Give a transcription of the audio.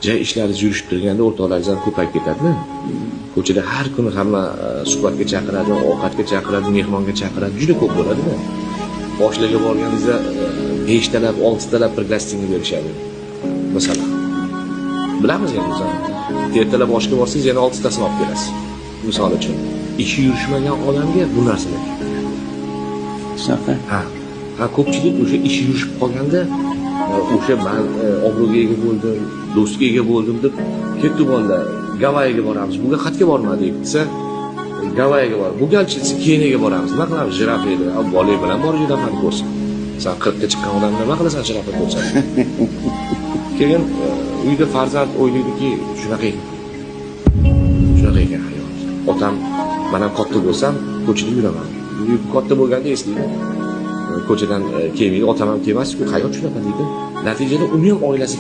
Jay ishlaringiz yurishib turganda o'rtoqlaringizdan ko'payib ketadimi? Ko'chada har kuni hamma suhbatga chaqiradi, ovqatga chaqiradi, mehmonga chaqiradi, juda ko'p bo'ladi-da. Boshlarga borganingizda 5 talab, 6 talab priglashение berishadi. Masalan, bilamiz endi o'zimiz. Ertalab oshga borsangiz yana 6 tasini olib kelasiz. Misol uchun, ishi yurishmagan odamga bu narsalar shunaqa. Ha, ko'pchilik o'sha ishi yurishib qolganda, o'sha men obro'ga ega bo'ldim, do'stga ega bo'ldim deb ketdi bolalar. Gavayiga boramiz. Buga xatga bormadik desa, Gavayiga bor. Bu galchisi Keniyaga boramiz. Nima qilamiz? Jirafa edi. Bola bilan bor jirafani ko'rsin. Sen 40 ga chiqqan odam nima qilasan jirafa ko'rsan? Keyin uyda farzand o'ylaydiki, shunaqa ekan. Shunaqa ekan hayot. Otam men ham katta bo'lsam, ko'chada yuraman. Katta bo'lganda eslaydi. Ko'chadan kelmaydi, otam ham kelmas-ku, hayot shunaqa deydi. Natijada uni ham oilasi